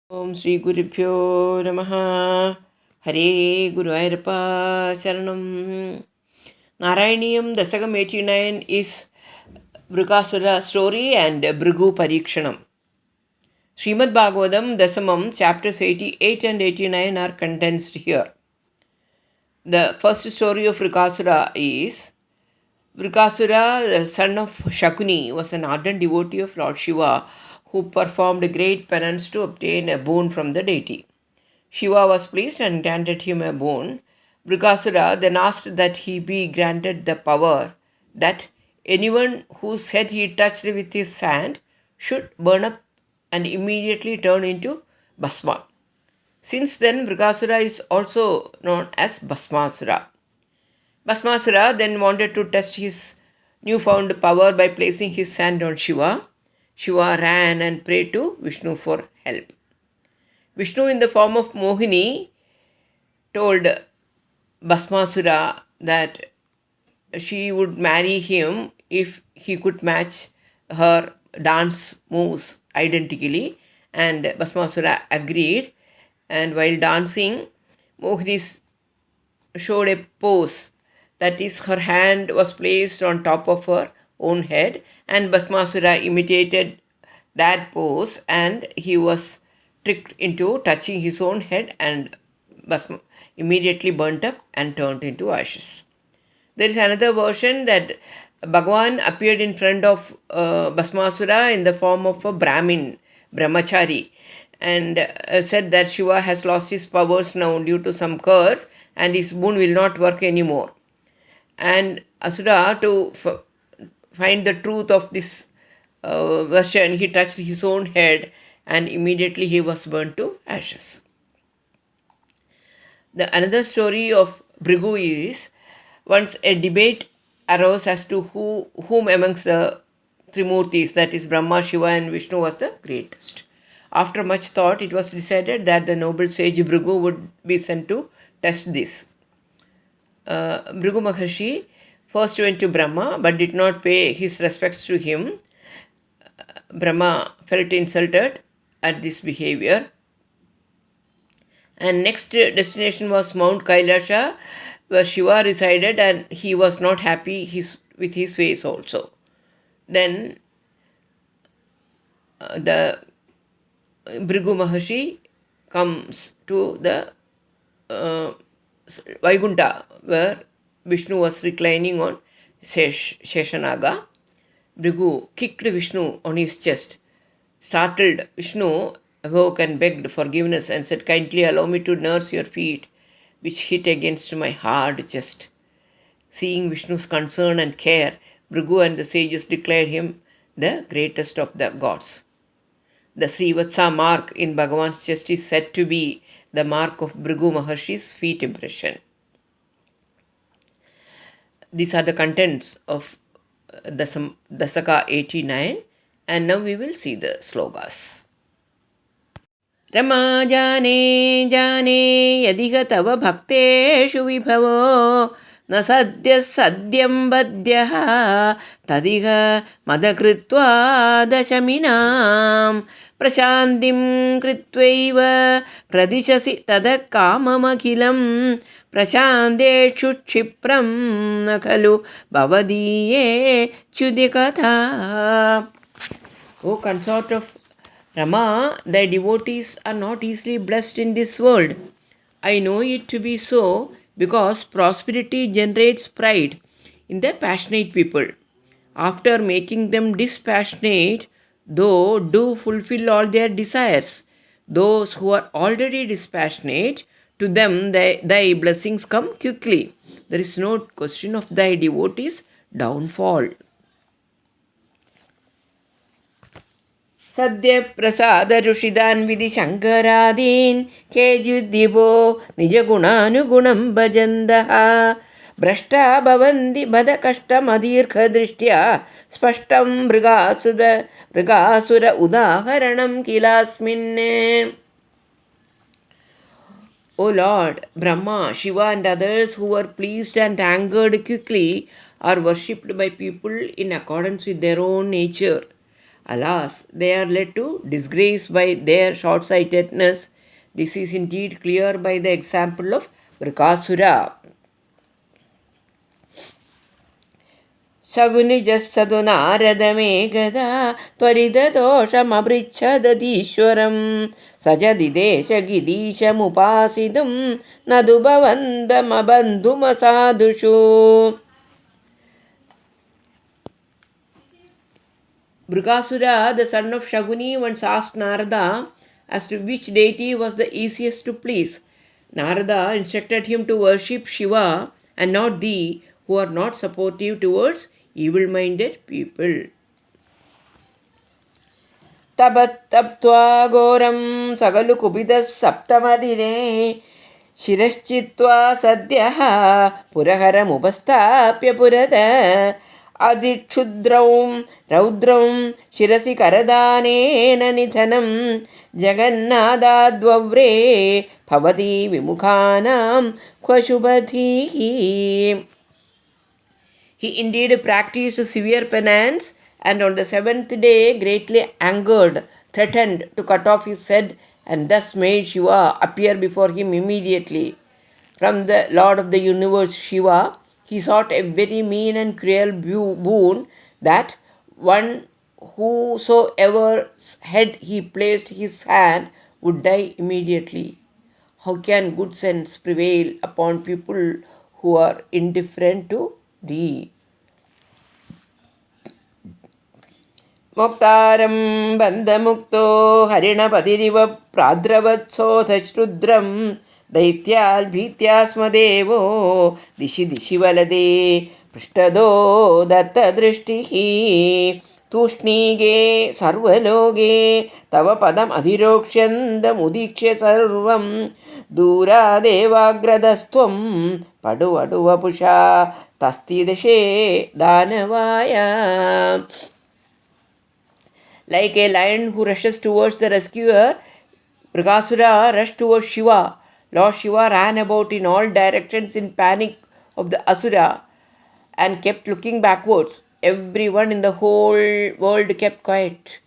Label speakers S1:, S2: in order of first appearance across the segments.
S1: Om Sri Gurubhyo Namaha. Hare Guru Ayappa Sharanam. Narayaneeyam Dasagam 89 is Vrikasura story and Brugu Parrekshanam. Srimad Bhagavatam Dasamam chapters 88 and 89 are condensed here. The first story of Vrikasura is Vrikasura, the son of Shakuni, was an ardent devotee of Lord Shiva who performed great penance to obtain a boon from the deity. Shiva was pleased and granted him a boon. Vrikasura then asked that he be granted the power that anyone whose head he touched with his hand should burn up and immediately turn into Bhasma. Since then, Vrikasura is also known as Bhasmasura. Bhasmasura then wanted to test his newfound power by placing his hand on Shiva. Shiva ran and prayed to Vishnu for help. Vishnu, in the form of Mohini, told Bhasmasura that she would marry him if he could match her dance moves identically, and Bhasmasura agreed. And while dancing, Mohini showed a pose, that is, her hand was placed on top of her own head, and Bhasmasura imitated that pose, and he was tricked into touching his own head, and Bhasma immediately burnt up and turned into ashes. There is another version that Bhagavan appeared in front of Bhasmasura in the form of a Brahmin, Brahmachari, and said that Shiva has lost his powers now due to some curse and his boon will not work anymore. And Asura, to find the truth of this version, he touched his own head and immediately he was burnt to ashes. Another story of Brugu is, once a debate arose as to whom amongst the Trimurtis, that is Brahma, Shiva and Vishnu, was the greatest. After much thought, it was decided that the noble sage Brugu would be sent to test this. Brugu Maharshi first went to Brahma but did not pay his respects to him. Brahma felt insulted at this behavior. And next destination was Mount Kailasha, where Shiva resided, and he was not happy with his ways also. Then the Brugu Maharshi comes to the Vaikunta, where Vishnu was reclining on Sheshanaga. Brugu kicked Vishnu on his chest. Startled, Vishnu awoke and begged forgiveness and said, "Kindly allow me to nurse your feet, which hit against my hard chest." Seeing Vishnu's concern and care, Brugu and the sages declared him the greatest of the gods. The Srivatsa mark in Bhagavan's chest is said to be the mark of Brugu Maharshi's feet impression. These are the contents of Dasaka 89, and now we will see the slogas. Rama jane jane yadiga tava bhakteషు vibhavo na sadya sadyam badhyaha tadiga madakritva dashaminam prashantim kritvaiva pradishasi tadakamamakilam prashandeshu kshipram nakalu bhavadiye chudikatha. O consort of Rama, thy devotees are not easily blessed in this world. I know it to be so because prosperity generates pride in the passionate people. After making them dispassionate, though do fulfill all their desires. Those who are already dispassionate, to them thy blessings come quickly. There is no question of thy devotees' downfall. Sadhya prasada rushidan vidhi shankaradin kejuddhivo nijagunanugunam bhajandaha brashta bhavandi bhada kashtamadhirkha drishtya spashtam vrikasura udaharanam kilasmin. O Lord, Brahma, Shiva and others who were pleased and angered quickly are worshipped by people in accordance with their own nature. Alas, they are led to disgrace by their short-sightedness. This is indeed clear by the example of Vrikasura. शगुनिजस्सदु नारदमेकदा त्वरितदोषमपृच्छदधीश्वरं सजदिदेशगिरीशमुपासितुं न दुभवन्दमबन्धुमसाधुषु. Vrikasura, the son of Shaguni, once asked Narada as to which deity was the easiest to please. Narada instructed him to worship Shiva and not thee, who are not supportive towards evil-minded people. Tabat-taptva goram sagalu kupidas saptamadine shirashchitva sadhyaha puraharam upastapya purada adikshudram raudram shirasi karadanena nithanam jagannadadvavre bhavati vimukhanam kvashubhatihi. He indeed practiced severe penance and on the seventh day greatly angered, threatened to cut off his head and thus made Shiva appear before him immediately. From the Lord of the universe Shiva, he sought a very mean and cruel boon that one whosoever's head he placed his hand would die immediately. How can good sense prevail upon people who are indifferent to thee? Moktaram bandhamukto harinapatiriva pradravatsodhashrudram दैत्याल भीत्यास्मदेवो दिशि दिशि वलदे पृष्ठदो दत्तदृष्टिः तूष्णीगे सर्वलोके तव पदम् अधिरोक्ष्यन्दमुदीक्ष्य सर्वं दूरादेवाग्रदस्त्वं पडुवडुवपुषा तस्तिदशे दानवाय. Like a lion who rushes towards the rescuer, Vrikasura rushed towards Shiva. Lord Shiva ran about in all directions in panic of the Asura and kept looking backwards. Everyone in the whole world kept quiet.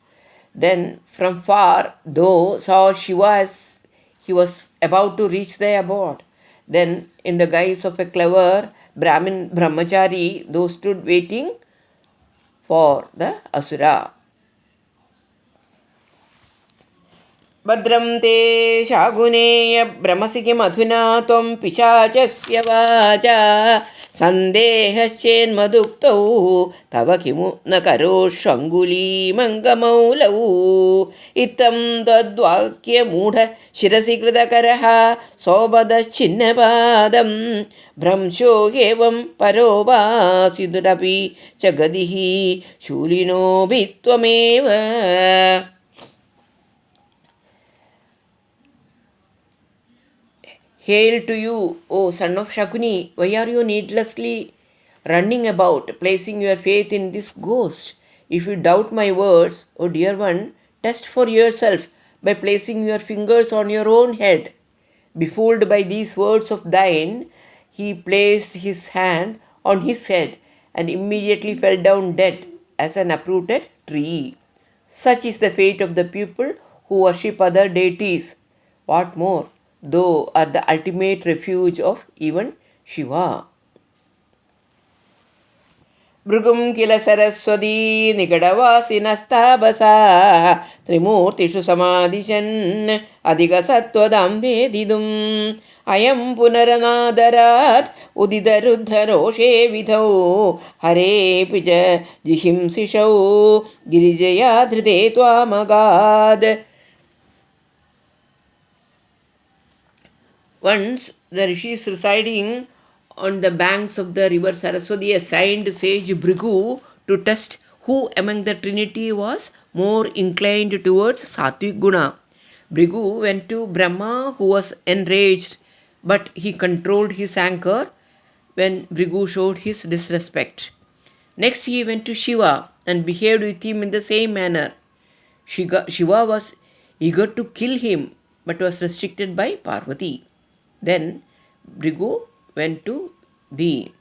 S1: Then from far, though, saw Shiva as he was about to reach the abode. Then, in the guise of a clever Brahmin brahmachari, those stood waiting for the Asura. भद्रं ते शागुनेय भ्रमसि किमधुना त्वं पिशाचस्य वाचा सन्देहश्चेन्मदुक्तौ तव किमु न करोष्वङ्गुलीमङ्गमौलौ इत्थं तद्वाक्यमूढ शिरसि कृतकरः सौपदश्चिन्नपादं भ्रंशो एवं परो वासिदुरपि च गदिः शूलिनोऽपि त्वमेव. Hail to you, O son of Shakuni! Why are you needlessly running about, placing your faith in this ghost? If you doubt my words, O dear one, test for yourself by placing your fingers on your own head. Befooled by these words of thine, he placed his hand on his head and immediately fell down dead as an uprooted tree. Such is the fate of the people who worship other deities. What more? Though are the ultimate refuge of even Shiva. Brugum kila saraswati nikadavasinastabasa trimurtishu samadhishan adhiga sattvadambe didum ayam punaranadarat udidaruddharoshe vidhau hare pija jihimsishau girijaya dhrite tvamagad. Once, the rishis residing on the banks of the river Saraswati assigned sage Brugu to test who among the trinity was more inclined towards Sattvic Guna. Brugu went to Brahma, who was enraged, but he controlled his anger when Brugu showed his disrespect. Next, he went to Shiva and behaved with him in the same manner. Shiva was eager to kill him, but was restricted by Parvati. Then Brugu went to thee.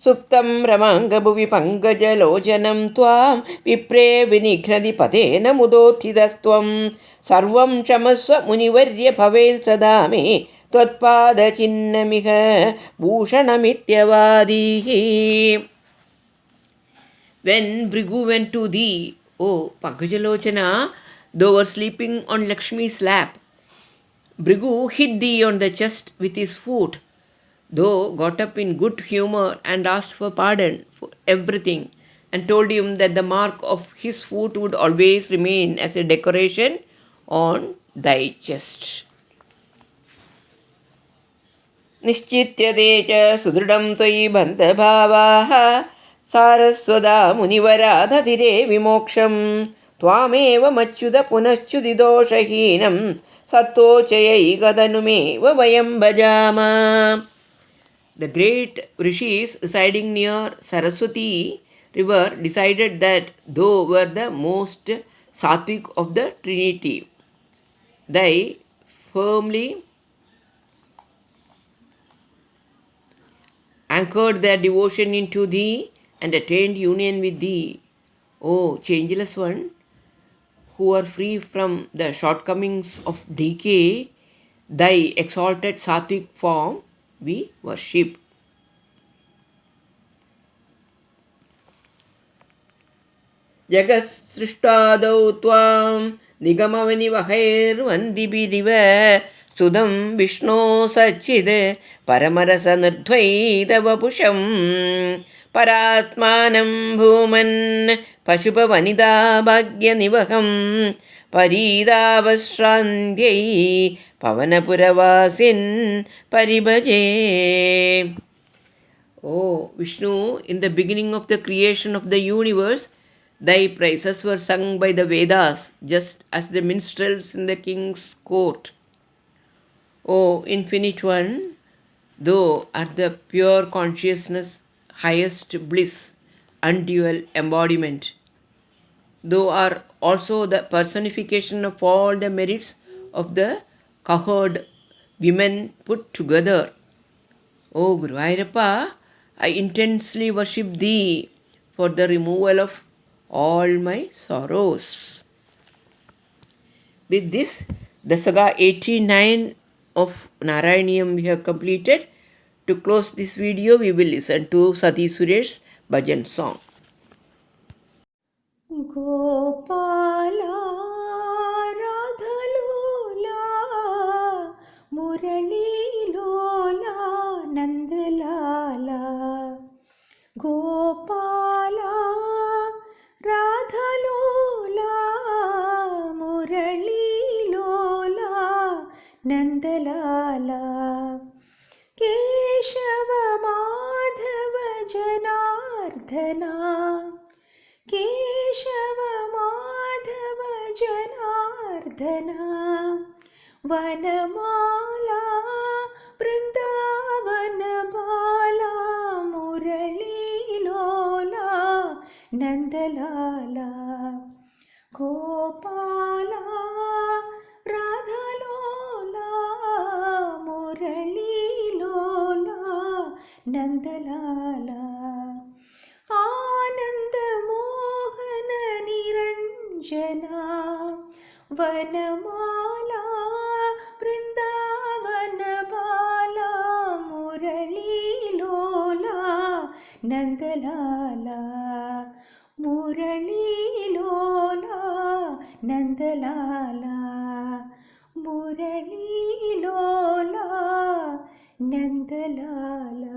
S1: सुप्तं रमाङ्गभुवि पङ्कजलोचनं त्वां विप्रे विनिघ्नति पतेन मुदोत्थितस्त्वं सर्वं क्षमस्व मुनिवर्य भवेत् सदा मे त्वत्पादचिह्नमिह भूषणमित्यवादीः. When Brugu went to thee, O Pankajalochana, thou were sleeping on Lakshmi's lap. Brugu hit thee on the chest with his foot. Thou got up in good humor and asked for pardon for everything and told him that the mark of his foot would always remain as a decoration on thy chest. निश्चित्यते च सुदृढं त्वयि बन्धभावाः सारस्वदा मुनिवराधतिरे विमोक्षं त्वामेव मच्युत पुनश्च्युतिदोषहीनं सत्तोचयैकदनुमेव वयं भजामः. The great rishis residing near Saraswati river decided that thou were the most sattvic of the Trinity. They firmly anchored their devotion into thee and attained union with thee. O changeless one, who are free from the shortcomings of decay, thy exalted sattvic form we worship. जगत्सृष्टादौ त्वां निगमवनिवहैर्वन्दिभिरिव स्तुतं विष्णो सच्चिद् परमरसनिर्द्वैतवपुषं परात्मानं भूमन् पशुपवनिता भाग्यनिवहं परीदावश्रान्त्यै पवनपुरवासिन् परिभजे. O Vishnu, in the beginning of the creation of the universe, thy praises were sung by the Vedas, just as the minstrels in the king's court. O Infinite One, thou art the pure consciousness, highest bliss, undual embodiment. Thou art also the personification of all the merits of the cowherd women put together. O Guruvayurappa, I intensely worship thee for the removal of all my sorrows. With this, the saga 89 of Narayaneeyam we have completed. To close this video, we will listen to Sati Suresh's bhajan song.
S2: Gopala Radhalola Murali Lola Nandalala Gopala Radhalola Murali Lola Nandalala Keshava Madhava Janardhana Keshav Madhav जनार्दना Vanmala Vrindavan Bala मुरलीलोला Nandlala Gopala राधालोला मुरलीलोला Nandlala Anand Mohan Niranjana Vanmala Vrindavan Bala मुरलीलोला Nandlala मुरलीलोला Nandlala मुरलीलोला Nandlala.